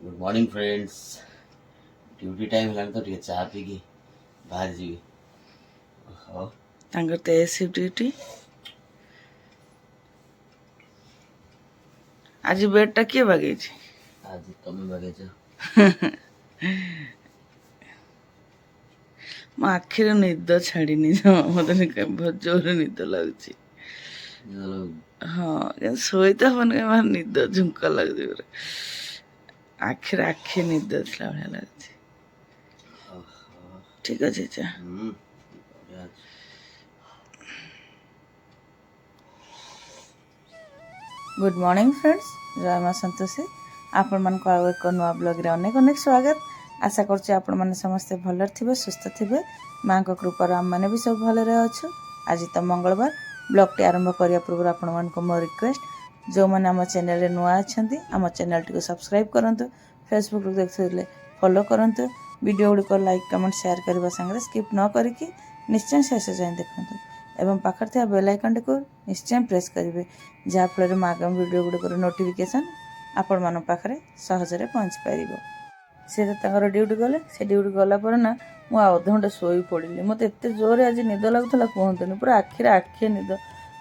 Good morning friends. Duty time है तो टे चाह पी बाहर जी ड्यूटी आज बेडटा किए बागे आज तुम बगे मो आखिर निद छाड़ी मत बहुत जोर निद लगुच। हाँ शोई तो हमें कहीं निद झुंका लगे आखिर आखि निद था भाया लगे। ठीक अच्छे चा गुड मॉर्निंग फ्रेंड्स, जय माँ संतोषी। आपण मान को एक नुआ ब्लॉग रे अनेक अनेक स्वागत। आशा करछि आपण माने समस्ते भलर थिबे, सुस्थ थिबे। माँ को कृपा आम मैंने भी सब भलरे अच्छु। आज तो मंगलवार ब्लॉग टी आरंभ करिया पूर्व आपण मान को मो रिक्वेस्ट, जो मैंने आम चैनल रे नुआ अछंती आम चैनल टी को सब्सक्राइब करंतु, फेसबुक रे देखथले फॉलो करंतु, वीडियो गुडी को लाइक कमेंट शेयर करबा संगे स्किप न करिकि निश्चय शेष जाए देखंतु एवं पाखर थिया बेल आइकन को निश्चय प्रेस करेंगे, जहाँफल में आगामी वीडियो गुड़िकर नोटिफिकेशन आपण मान पाखे सहजरे पहुँच पार। सी तो ड्यूटी गले, से ड्यूटी गलापर ना मु अध घंटे शोई पड़ी। मत एत जोर आज निद लगुला कहतुनि, पूरा आखिरे आखि निद।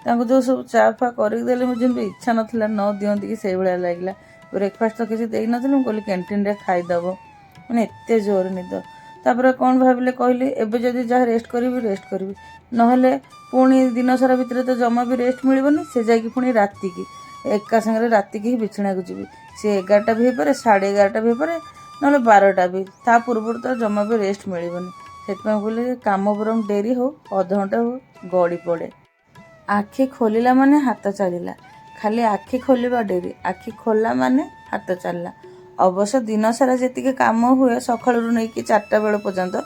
जो सब चा फा करदेली मुझे इच्छा नाला न दिखती कि से भाया लगे। ब्रेकफास्ट तो किसी दे नी, कहली कैंटीन रे खाईदेव, मैंने एत जोर निद। तापर कौन भाविले कहली एबे जदि जहाँ रेस्ट करी नहले पुणी दिन सारा भितर तो जमा भी रेस्ट मिलबनी। से जाकि पुणी राति की एका संगे राति की बिछना को जी सी 11टा भी हो पारे, 11:30 भी हो पारे, ना 12टा भी। ता पूर्व तो जमा भी रेस्ट मिलबनी। से बोले काम बरम डेरी हो, अध घंटा हो गड़ी पड़े। आखि खोलिला माने हाथ चलला, खाली आखि खोलिबा डेरी, आखि खोला माने हाथ चलला। अवश्य दिन सारा जी कम हुए सकाळू नहीं कि 4टा बेल पर्यंत,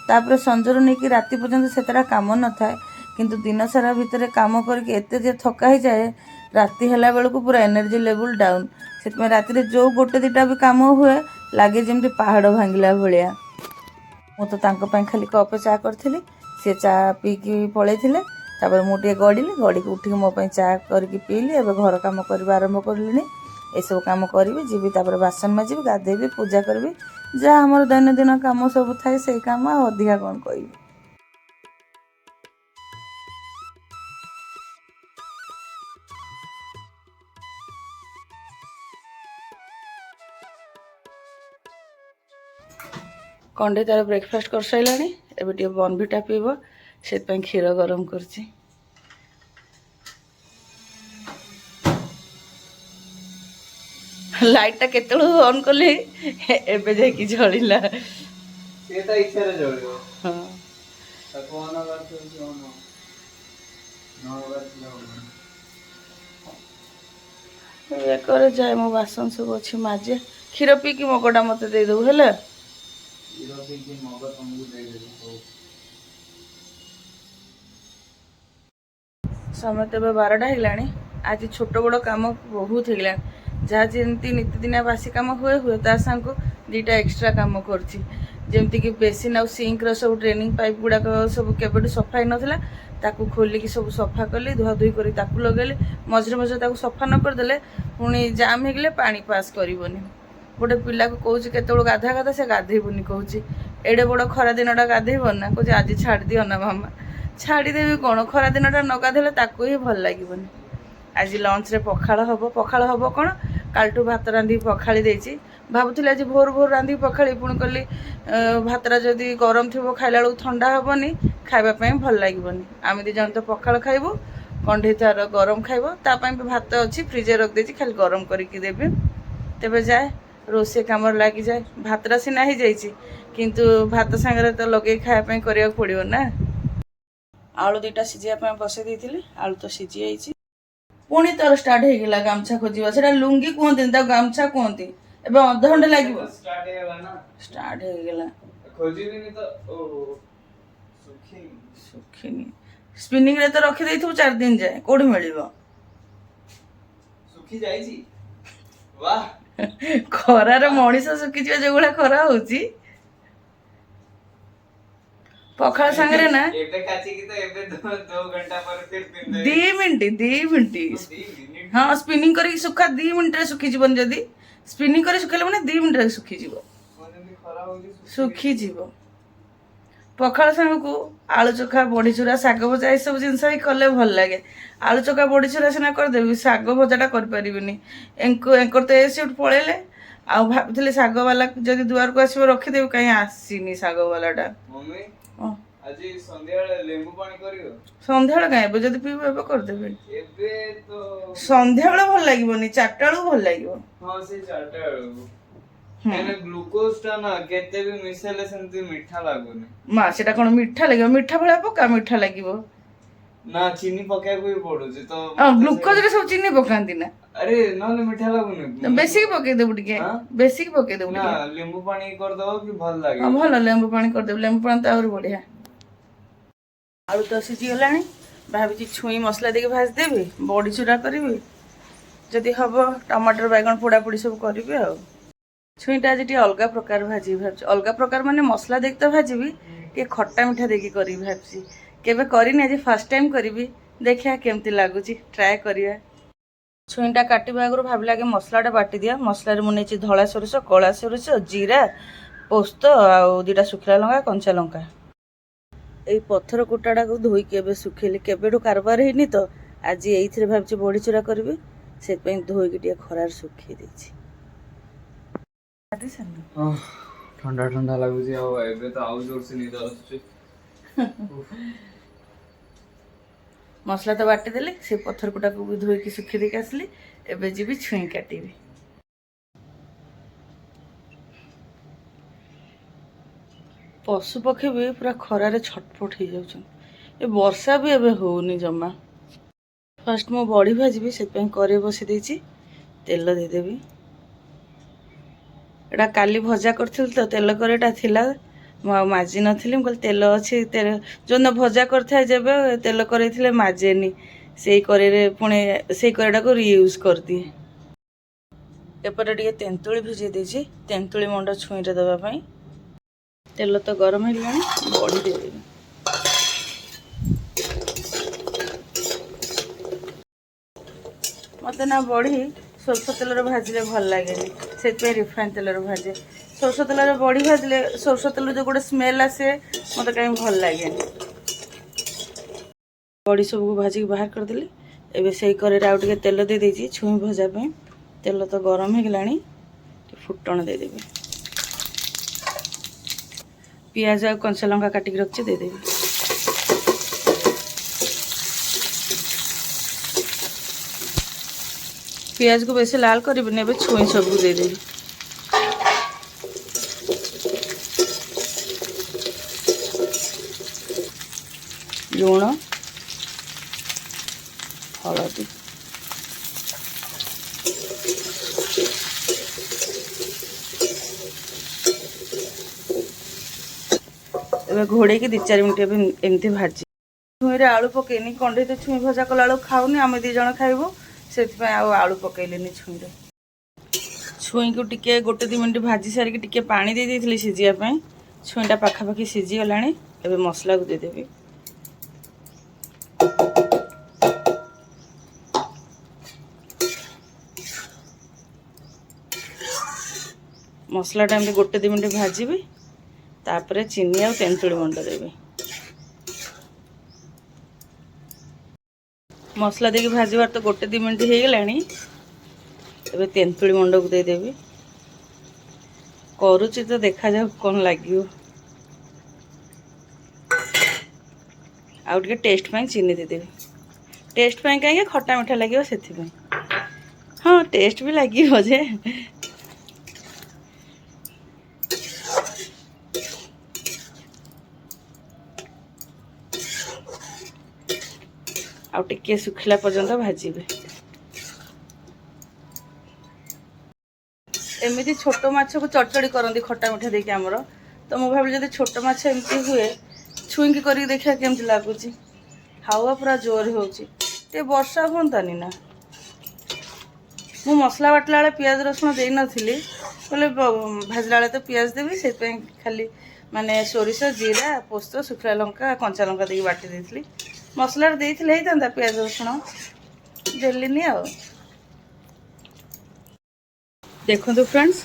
तापर संजरू नहीं कि राति पर्यंत से कम न थाए, किंतु दिन सारा भितर कम करके एते जे थका ही जाए, राति हैला बेलू पूरा एनर्जी लेवल डाउन। से राति जो गोटे दिटा भी कम हुए लगे जमी पहाड़ भांगिला भाया। मु तो खाली कपे चा करी, सी चा पीकी पलि तापर मुझे गड़िली, गड़ी उठिक मो चा करके पीली। एवं घर कम करवा आरंभ करी, एसबू कम करी जी, बासन माजी, गाधेबी, पूजा करी, जहाँ आम दैनंदिन कम सब थाए से कम अधिका कौन कह। कंडे तार ब्रेकफास्ट कर सारा, एवं बॉर्नविटा पीब, से क्षीर गरम कर। लाइट टा केत ऑन कले एबे जाकि जलिला। से तो इच्छा रे जलियो। हां ताको ऑन करते हो ऑन न करते ये करे जाए मो बासन सब अछि माजे। क्षीर पी कि मगटा मते दे दउ हेला। क्षीर पी कि मग तुमको दे देबो। समय तेज 12टा होगा। आज छोट बड़ कम बहुत होगा, जहाँ जमी नीतिदिनिया बासी कम हुए हुए ता सांग 2टा एक्सट्रा कम करमती कि बेसिन आउ सिंक्र सब ड्रेनिंग पाइप गुड़ाक सब केबेठू सफा ही नाला, ताकू खोलिकी सब सफा कली, धुआ धुई कर लगेली। मझे मझे सफा न करदे पुणी जाम होगले पानी पास करनी। गोटे पिला को कौच केत गाधा गाधा से गाधेबुनि कौच, एडे बड़ खरा दिनटा गाधेब ना, कौच आज छाड़ दियो ना मामा। छाड़देवी कौन, खरा दिनटा न गाधेले ताकू ही भल लगे। आज लंच रे पखाड़ हम, पखाड़ हम कौन कालटू भात रांधि पखाड़ी देछि। भावुली आज भोर भोर रांधि पखाड़ी, पुणी कली भातटा जदि गरम थी खाइला बेलू ठंडा हेनी, खावाई भल लगे। आम दी जन तो पखाड़ खाइबू, कंढे तार गरम खाइब, तापाई भी भात अच्छी फ्रिजे रख देछि, खाली गरम करके देबी। तेबे जाए रोसे कम लगी जाए। भातटा सीना ही जाइछि, किंतु भात सांगरे तो लगे खायापाई करिया पड़िबो ना। आलू 2टा सिझापी बसई देती, आलू तो सिझी जाइए। पुणी तर स्टार्ट होगा गामछा खोजा, से लुंगी कहते गामछा कहते। एवं अध घंटे लगे स्टार्ट होगा सुखीनी। स्पिनिंग रे तो रखी देथु 4 दिन जाए, कोठी मिलिबो सुखी जाइछि। वाह खरार मनीष सुखी जो भाया खरा होची पखाड़ सांगरे ना एबे काची की तो एबे 2 घंटा पर फिर दिन 2 मिनिट। हां स्पिनिंग करी सुखा 2 मिनिट रे सुखी जीवन जदी ସ୍ପିନିଂ କରି ଶୁଖେଇଲେ ମାନେ 2 ମିନିଟ୍ରେ ଶୁଖିଯିବ, ଯେମିତି ଖରା ହଉଛି ଶୁଖିଯିବ। ପଖାଳ ସାଙ୍ଗକୁ ଆଳୁ ଚୋଖା, ବଡ଼ିଚୁରା, ଶାଗ ଭଜା ଏସବୁ ଜିନିଷ ହିଁ କଲେ ଭଲ ଲାଗେ। ଆଳୁ ଚୋଖା ବଡ଼ିଚୁରା ସିନା କରିଦେବି, ଶାଗ ଭଜାଟା କରିପାରିବିନି। ଏଙ୍କର ତ ଏ ସିଫ୍ଟ ପଳେଇଲେ। ଆଉ ଭାବିଥିଲି ଶାଗବାଲା ଯଦି ଦୁଆରକୁ ଆସିବ ରଖିଦେବି, କାହିଁ ଆସିନି ଶାଗବାଲାଟା। ମମି ଆଜି ସନ୍ଧ୍ୟାବେଳେ ଲେମ୍ବୁ ପାଣି କରିବ? ସନ୍ଧ୍ୟାବେଳେ କାହିଁ, ଏବେ ଯଦି ପିଇବୁ ଏବେ କରିଦେବି। ଏବେ ତ ସନ୍ଧ୍ୟାବେଳେ ଭଲ ଲାଗିବନି, 4ଟା ବେଳକୁ ଭଲ ଲାଗିବ। ହଁ ସେ 4ଟା ବେଳକୁ, କାହିଁକିନା ଗ୍ଲୁକୋଜ ଟା ନା କେତେ ବି ମିଶେଇଲେ ସେମିତି ମିଠା ଲାଗୁନି। ମା ସେଟା କ'ଣ ମିଠା ଲାଗିବ? ମିଠା ଭଳିଆ ପକା, ମିଠା ଲାଗିବ ନା। ଚିନି ପକେଇବାକୁ ବି ପଡୁଛି ତ। ଗ୍ଲୁକୋଜରେ ସବୁ ଚିନି ପକାନ୍ତି ନା? ଆରେ ନହେଲେ ମିଠା ଲାଗୁନି। ବେଶିକି ପକେଇଦେବୁ ଟିକେ, ବେଶିକି ପକେଇଦେବୁ ନା ଟିକେ। ଲେମ୍ବୁ ପାଣି କରିଦବ କି ଭଲ ଲାଗେ। ହଁ ଭଲ, ଲେମ୍ବୁ ପାଣି କରିଦେବୁ। ଲେମ୍ବୁ ପାଣି ତ ଆହୁରି ବଢିଆ। ଆଳୁ ତ ସିଝିଗଲାଣି, ଭାବିଛି ଛୁଇଁ ମସଲା ଦେଇକି ଭାଜିଦେବି, ବଡ଼ି ଚୁରା କରିବି, ଯଦି ହବ ଟମାଟର ବାଇଗଣ ପୋଡ଼ାପୋଡ଼ି ସବୁ କରିବି। ଆଉ ଛୁଇଁଟା ଆଜି ଟିକେ ଅଲଗା ପ୍ରକାର ଭାଜିବି ଭାବୁଛି। ଅଲଗା ପ୍ରକାର ମାନେ ମସଲା ଦେଇକି ତ ଭାଜିବି, ଟିକେ ଖଟା ମିଠା ଦେଇକି କରିବି ଭାବୁଛି। କେବେ କରିନି, ଆଜି ଫାର୍ଷ୍ଟ ଟାଇମ୍ କରିବି। ଦେଖିବା କେମିତି ଲାଗୁଛି, ଟ୍ରାଏ କରିବା। ଛୁଇଁଟା କାଟିବା ଆଗରୁ ଭାବିଲା ଆଗେ ମସଲାଟା ବାଟିଦିଆ। ମସଲାରେ ମୁଁ ନେଇଛି ଧଳା ସୋରିଷ, କଳା ସୋରିଷ, ଜିରା, ପୋସ୍ତ ଆଉ 2ଟା ଶୁଖିଲା ଲଙ୍କା, କଞ୍ଚା ଲଙ୍କା। ଏଇ ପଥର କୁଟାଟାକୁ ଧୋଇକି ଏବେ ଶୁଖେଇଲି, କେବେଠୁ କାରବାର ହେଇନି ତ ଆଜି ଏଇଥିରେ ଭାବିଛି ବଡ଼ି ଚୁରା କରିବି, ସେଥିପାଇଁ ଧୋଇକି ଟିକେ ଖରାରେ ଶୁଖେଇ ଦେଇଛି। ଥଣ୍ଡା ଥଣ୍ଡା ଲାଗୁଛି, ଆଉ ଏବେ ତ ଆଉ ଜୋରସେ ନିଦ ଆସୁଛି। ମସଲା ତ ବାଟିଦେଲି, ସେ ପଥର କୁଟାକୁ ବି ଧୋଇକି ଶୁଖେଇ ଦେଇକି ଆସିଲି। ଏବେ ଯିବି ଛୁଇଁ କାଟିବି। ପଶୁ ପକ୍ଷୀ ବି ପୁରା ଖରାରେ ଛଟପଟ ହେଇଯାଉଛନ୍ତି। ଏ ବର୍ଷା ବି ଏବେ ହଉନି ଜମା। ଫାର୍ଷ୍ଟ ମୁଁ ବଡ଼ି ଭାଜିବି, ସେଥିପାଇଁ କଡ଼େଇ ବସି ଦେଇଛି। ତେଲ ଦେଇଦେବି। ଏଇଟା କାଲି ଭଜା କରିଥିଲି ତ, ତେଲ କଡ଼େଇଟା ଥିଲା, ମୁଁ ଆଉ ମାଜି ନଥିଲି। ମୁଁ କହିଲି ତେଲ ଅଛି, ଯେଉଁଦିନ ଭଜା କରିଥାଏ ଯେବେ ତେଲ କଡ଼େଇ ଥିଲେ ମାଜେନି, ସେଇ କଡ଼େଇରେ ପୁଣି ସେଇ କଡ଼େଇଟାକୁ ରିୟୁଜ୍ କରିଦିଏ। ଏପଟେ ଟିକେ ତେନ୍ତୁଳି ଭିଜେଇ ଦେଇଛି, ତେନ୍ତୁଳି ମଣ୍ଡ ଛୁଇଁରେ ଦେବା ପାଇଁ। ତେଲ ତ ଗରମ ହେଇଗଲାଣି, ବଡ଼ି ଦେଇଦେବି। ମୋତେ ନା ବଡ଼ି ସୋରିଷ ତେଲରେ ଭାଜିଲେ ଭଲ ଲାଗେନି, ସେଥିପାଇଁ ରିଫାଇନ୍ ତେଲରେ ଭାଜେ। ସୋରିଷ ତେଲରେ ବଡ଼ି ଭାଜିଲେ ସୋରିଷ ତେଲରୁ ଯେଉଁ ଗୋଟେ ସ୍ମେଲ୍ ଆସେ, ମୋତେ କାହିଁ ଭଲ ଲାଗେନି। ବଡ଼ି ସବୁକୁ ଭାଜିକି ବାହାର କରିଦେଲି। ଏବେ ସେଇ କଡ଼େଇରେ ଆଉ ଟିକେ ତେଲ ଦେଇଦେଇଛି ଛୁଇଁ ଭଜା ପାଇଁ। ତେଲ ତ ଗରମ ହେଇଗଲାଣି, ଟିକେ ଫୁଟଣ ଦେଇଦେବି। ପିଆଜ ଆଉ କଞ୍ଚା ଲଙ୍କା କାଟିକି ରଖିଛି, ଦେଇଦେବି। ପିଆଜକୁ ବେଶୀ ଲାଲ କରିବିନି, ଏବେ ଛୁଇଁ ସବୁକୁ ଦେଇଦେବି। ଲୁଣ, ହଳଦୀ, ଏବେ ଘୋଡ଼େଇକି 2-4 ମିନିଟ୍ ଏବେ ଏମିତି ଭାଜି। ଛୁଇଁରେ ଆଳୁ ପକେଇନି, କଣ୍ଢେଇ ତ ଛୁଇଁ ଭଜା କଲା ବେଳକୁ ଖାଉନି, ଆମେ 2 ଜଣ ଖାଇବୁ, ସେଥିପାଇଁ ଆଉ ଆଳୁ ପକେଇଲିନି ଛୁଇଁରେ। ଛୁଇଁକୁ ଟିକେ 1-2 ମିନିଟ୍ ଭାଜି ସାରିକି ଟିକେ ପାଣି ଦେଇ ଦେଇଥିଲି ସିଝିବା ପାଇଁ। ଛୁଇଁଟା ପାଖାପାଖି ସିଝିଗଲାଣି, ଏବେ ମସଲାକୁ ଦେଇଦେବି। ମସଲାଟା ଏମିତି 1-2 ମିନିଟ୍ ଭାଜିବି, ତାପରେ ଚିନି ଆଉ ତେନ୍ତୁଳି ମଣ୍ଡ ଦେବି। ମସଲା ଦେଇକି ଭାଜିବାର ତ 1-2 ମିନିଟ୍ ହେଇଗଲାଣି, ଏବେ ତେନ୍ତୁଳି ମଣ୍ଡକୁ ଦେଇଦେବି। କରୁଛି ତ ଦେଖାଯାଉ କ'ଣ ଲାଗିବ। ଆଉ ଟିକେ ଟେଷ୍ଟ ପାଇଁ ଚିନି ଦେଇଦେବି। ଟେଷ୍ଟ ପାଇଁ କାହିଁକି, ଖଟା ମିଠା ଲାଗିବ ସେଥିପାଇଁ। ହଁ ଟେଷ୍ଟ ବି ଲାଗିବ ଯେ। ଆଉ ଟିକେ ଶୁଖିଲା ପର୍ଯ୍ୟନ୍ତ ଭାଜିବେ। ଏମିତି ଛୋଟ ମାଛକୁ ଚଡ଼ଚଡ଼ି କରନ୍ତି ଖଟା ମିଠା ଦେଇକି ଆମର, ତ ମୁଁ ଭାବିଲି ଯଦି ଛୋଟ ମାଛ ଏମିତି ହୁଏ, ଛୁଇଁକି କରିକି ଦେଖିବା କେମିତି ଲାଗୁଛି। ହାୱା ପୁରା ଜୋର ହେଉଛି, ଟିକେ ବର୍ଷା ହୁଅନ୍ତାନି ନା। ମୁଁ ମସଲା ବାଟିଲା ବେଳେ ପିଆଜ ରସୁଣ ଦେଇନଥିଲି, କହିଲେ ଭାଜିଲା ବେଳେ ତ ପିଆଜ ଦେବି, ସେଥିପାଇଁ ଖାଲି ମାନେ ସୋରିଷ, ଜିରା, ପୋସ୍ତ, ଶୁଖିଲା ଲଙ୍କା, କଞ୍ଚା ଲଙ୍କା ଦେଇକି ବାଟି ଦେଇଥିଲି। ମସଲାରେ ଦେଇଥିଲେ ହେଇଥାନ୍ତା ପିଆଜ ରସୁଣ, ଦେଲିନି ଆଉ। देखो फ्रेंड्स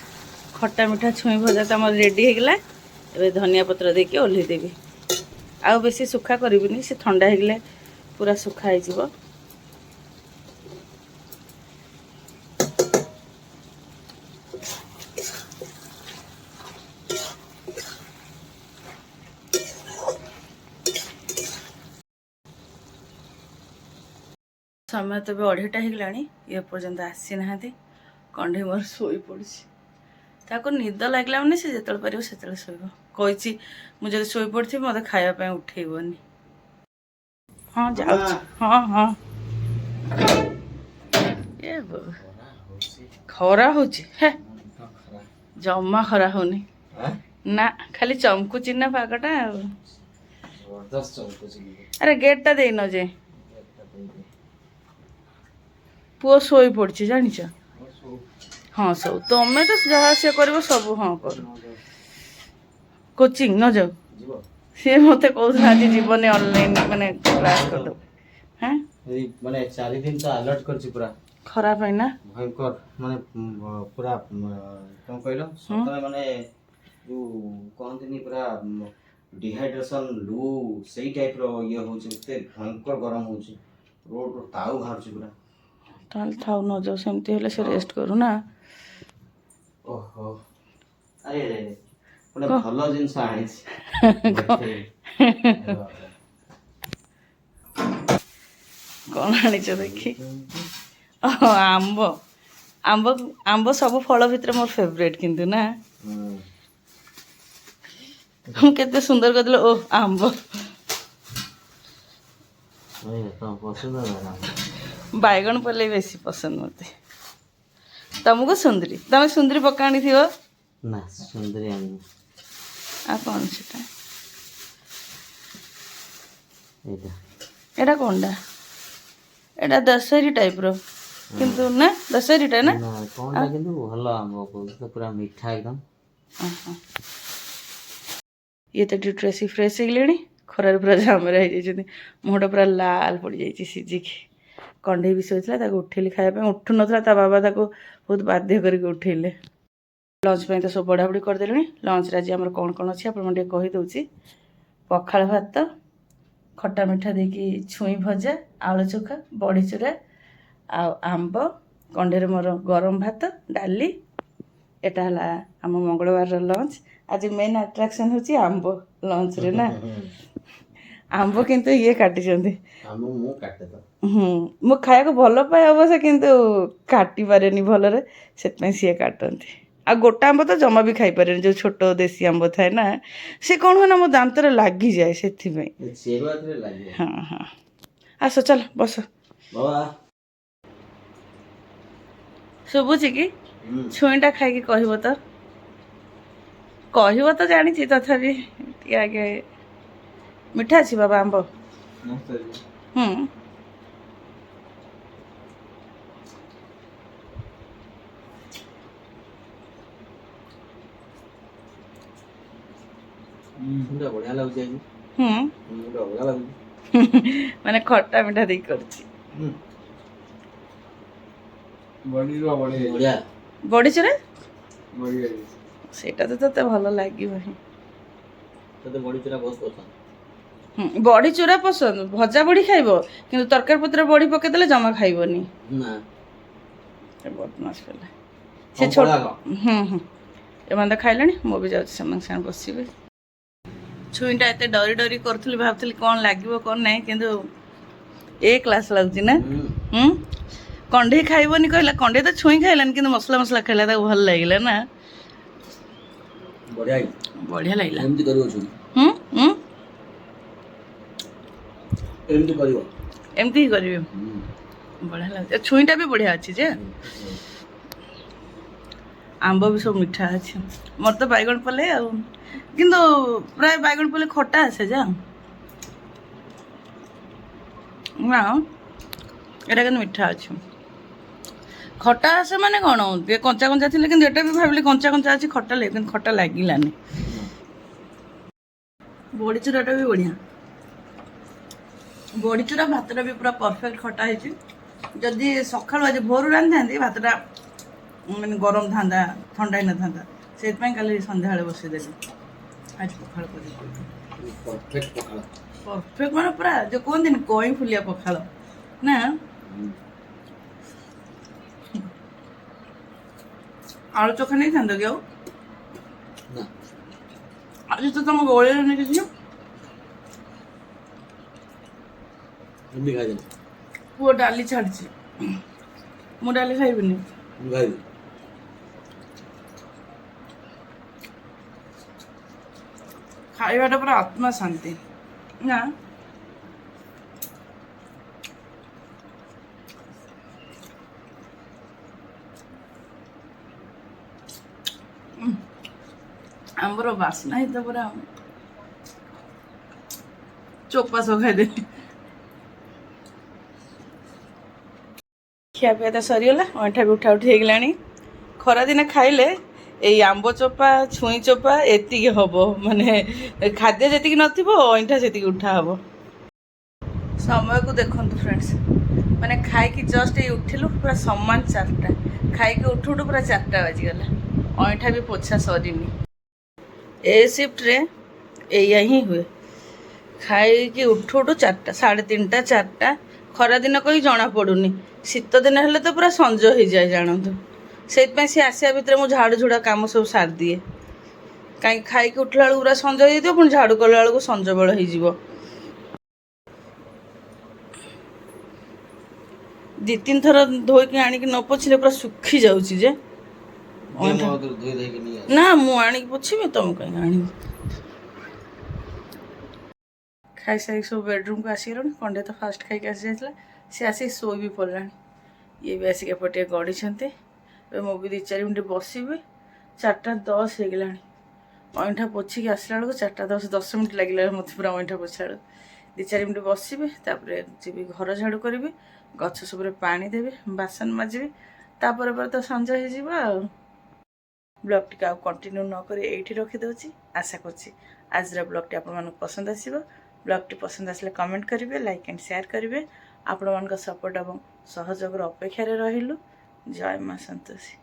खट्टा मिठा छुई भजा तो आम रेडी होगला। ए धनिया पत्र देके ओल्हेदेवी आउ बेसी सुखा करिबिनी से ठंडा होगले पूरा सुखा हो। समय तो भी 2:30 होगलानी ये पर्यंत आसी ना कंढे मोर शोई पड़ी ताको निद लगला मैंने से जो पार से शोब कही मुझे शोई पड़ी मत खायापी उठेबनी। हाँ जा हाँ हाँ ये खरा हो जमा खरा होनी ना खाली चमकुची ना पागटा। अरे गेट टा दे न जे पुओ शोई पड़ी जानिच। हाँ सब तुम्हें तो जहाँ से कर सब हाँ कर कोचिंग न जाओ सी मत कहते आज जीवन ऑनलाइन माने क्लास कर दो हैं माने 4 दिन तो अलर्ट करछि पूरा खराब है ना भयंकर माने पूरा कोन कहलो सतरे माने जो कहंतनी पूरा डिहाइड्रेशन लू सही टाइप रो ये हो छते भयंकर गरम हो छ रोड रो ताऊ बाहर छ पूरा ताल थाउ न जाओ सेमती हेले से रेस्ट करू ना। ओहो अरे रे पुणे भलो जिंस आनी कौन आनी देखी आंब आंब आंब सब फल भितर मोर फेवरेट किंतु ना तुम केते सुंदर कर ओ आंब बैगन पल्ले बेसी पसंद मते तुमको सुंदरी तुम सुंदरी पकाणी थी ना सुंदरी आनी आ कौन सेटा एटा कोनडा एटा दशहरी टाइप रो किंतु ना दशहरी टा ना कोनडा किंतु भलो आंबो को पूरा मीठा एकदम। ये तो ट्रेसी फ्रेश हेगलेनी खरार पूरा झामर हो मुहटा पूरा लाल पड़ जाइए सीझिकी कंढे भी शोला उठेली खायापी उठू ना बाबा बहुत बाध्य करके उठेले। लंच पे तो सब बढ़ाबड़ी करदे लंच आज आम कौन कौन अच्छी आपड़ी कहीदे पखाल भात खट्टा मिठा देकी छुई भजा आलू चोखा बड़ी चूरा आंब कंढे मोर गरम भात डाली एटा है आम मंगलवार लंच। आज मेन अट्राक्शन हूँ आंब लंच रे ना आंब किंतु ये काटी मु खाया को भल पाए अवश्य किंतु काटी पारे भलरे से सी काटती आ गोटा आंब तो जमा भी खाई पारे जो छोट देसी आंब थाए ना से कौन हो ना मो दांत लगी जाए से हाँ हाँ आस चल बस शुभुची कि छुईटा खाई कह तो जानी तथापि आगे मिठा अच्छी बाबा आंब बढ़िया लगुच माने खट्टा मिठा देख करछि बड़ी चूरा सेटा तो तते भल लागिबो ही तते बड़ी चूरा बहुत पसंद बड़ी चूरा पसंद भजा बड़ी खाइबो किंतु तरकारी पत्र बड़ी पके देले जमा खाइबोनी ना बहुत मस्त पला से छोट एमान खाइलानी मो भी जाउछि समान साथ बसिबे। छुईटा एते डरी डरी करथुली भाबथुली कोन लागिबो कोन नै किंतु ए क्लास लागुछि ना कंढे खाइबोनी कहला कंढे तो छुई खाइलानी किंतु मसला मसला खाइला त भल लागिला ना बढ़िया लागला एमती करियो छु एमती ही करियो बढ़िया लाग छुईटा भी बढ़िया अछि जे आंब भी सब मीठा अच्छे मोर तो बैगन पल्ले किंतु प्राय बैगन पल्ले खट्टा आसे जा ना एटा किंतु मीठा अच्छे खट्टा आसे माने कौन ये कंचा कंचा थिले किंतु एटा भी भाबिले कंचा कंचा अच्छी खट्टा लगे किंतु खट्टा लागिलानी बड़ी चूराटा भी बढ़िया बड़ी चूरा भातटा भी पूरा परफेक्ट खट्टा है जदि सकाळु आज भोर रांधि भातटा ମାନେ ଗରମ ଥାନ୍ତା ଥଣ୍ଡା ହେଇନଥାନ୍ତା ସେଇଥିପାଇଁ କାଲି ସନ୍ଧ୍ୟାବେଳେ ବସେଇଦେଲି ଆଜି ପଖାଳ କରିକି ପରଫେକ୍ଟ ପଖାଳ। ପରଫେକ୍ଟ ମାନେ ପୁରା ଯେଉଁ କୁହନ୍ତିନି କଇଁ ଫୁଲିଆ ପଖାଳ ନା। ଆଳୁ ଚୋଖା ନେଇଥାନ୍ତ କି ଆଉ? ନା ଆଜି ତ ତମ ଗଳିରେ ନେଇ କିଛି ଏମିତି ଖାଇଦେଲି। ପୁଅ ଡାଲି ଛାଡ଼ିଛି, ମୁଁ ଡାଲି ଖାଇବିନି। ମୁଁ ଖାଇବି। ଖାଇବାଟା ପୁରା ଆତ୍ମା ଶାନ୍ତି ନା। ଆମ୍ବର ବାସ୍ନା ହିଁ ତ ପୁରା ଚୋପା ସବୁ ଖାଇଦେଲି। ଖିଆପିଆ ତ ସରିଗଲା, ଅଇଁଠା ବି ଉଠା ଉଠି ହେଇଗଲାଣି। ଖରାଦିନେ ଖାଇଲେ ଏଇ ଆମ୍ବ ଚୋପା ଛୁଇଁ ଚୋପା ଏତିକି ହବ, ମାନେ ଖାଦ୍ୟ ଯେତିକି ନଥିବ ଅଇଁଠା ସେତିକି ଉଠା ହବ। ସମୟକୁ ଦେଖନ୍ତୁ ଫ୍ରେଣ୍ଡସ୍, ମାନେ ଖାଇକି ଜଷ୍ଟ ଏଇ ଉଠିଲୁ ପୁରା ସମାନ 4ଟା, ଖାଇକି ଉଠୁ ଉଠୁ ପୁରା 4ଟା ବାଜିଗଲା, ଅଇଁଠା ବି ପୋଛା ସରିନି। ଏ ସିଫ୍ଟରେ ଏଇଆ ହିଁ ହୁଏ, ଖାଇକି ଉଠୁ ଉଠୁ 4ଟା, 3:30 4ଟା। ଖରାଦିନ କହି ଜଣାପଡ଼ୁନି, ଶୀତ ଦିନ ହେଲେ ତ ପୁରା ସଞ୍ଜ ହେଇଯାଏ ଜାଣନ୍ତୁ। ସେଇଥିପାଇଁ ସେ ଆସିବା ଭିତରେ ମୁଁ ଝାଡ଼ୁ ଝୁଡ଼ା କାମ ସବୁ ସାରିଦିଏ, କାହିଁକି ଖାଇକି ଉଠିଲା ବେଳକୁ ପୁରା ସଞ୍ଜ ହେଇଯାଇଥିବ, ପୁଣି ଝାଡ଼ୁ କଲା ବେଳକୁ ସଞ୍ଜ ବେଳ ହେଇଯିବ। 2-3 ଥର ଧୋଇକି ଆଣିକି ନ ପୋଛିଲେ ପୁରା ଶୁଖି ଯାଉଛି ଯେ ନା। ମୁଁ ଆଣିକି ପୋଛିବି, ତମ କାହିଁକି ଆଣିବି। ଖାଇସାରିକି ସବୁ ବେଡ଼ରୁମ୍କୁ ଆସିଗଲୁଣି। କଣ୍ଡେ ତ ଫାଷ୍ଟ ଖାଇକି ଆସିଯାଇଥିଲା, ସେ ଆସିକି ଶୋଇ ବି ପଡ଼ିଲାଣି। ଇଏ ବି ଆସିକି ଏପଟେ ଟିକେ ଗଡ଼ିଛନ୍ତି। ଏବେ ମୁଁ ବି 2-4 ମିନିଟ୍ ବସିବି। 4:10 ହେଇଗଲାଣି। ଅଇଁଠା ପୋଛିକି ଆସିଲା ବେଳକୁ 4:10, 10 ମିନିଟ୍ ଲାଗିଲା ମୋତେ ପୁରା ଅଇଁଠା ପୋଛିଲା ବେଳକୁ। 2-4 ମିନିଟ୍ ବସିବି, ତାପରେ ଯିବି ଘର ଝାଡ଼ୁ କରିବି, ଗଛ ସବୁରେ ପାଣି ଦେବି, ବାସନ ମାଜିବି, ତାପରେ ପରେ ତ ସଞ୍ଜ ହେଇଯିବ ଆଉ। ବ୍ଲଗ୍ଟିକୁ ଆଉ କଣ୍ଟିନ୍ୟୁ ନ କରି ଏଇଠି ରଖିଦେଉଛି। ଆଶା କରୁଛି ଆଜିର ବ୍ଲଗ୍ଟି ଆପଣମାନଙ୍କୁ ପସନ୍ଦ ଆସିବ। ବ୍ଲଗ୍ଟି ପସନ୍ଦ ଆସିଲେ କମେଣ୍ଟ କରିବେ, ଲାଇକ୍ ଆଣ୍ଡ ସେୟାର କରିବେ। ଆପଣମାନଙ୍କ ସପୋର୍ଟ ଏବଂ ସହଯୋଗର ଅପେକ୍ଷାରେ ରହିଲୁ। ଜୟ ମା ସନ୍ତୋଷୀ।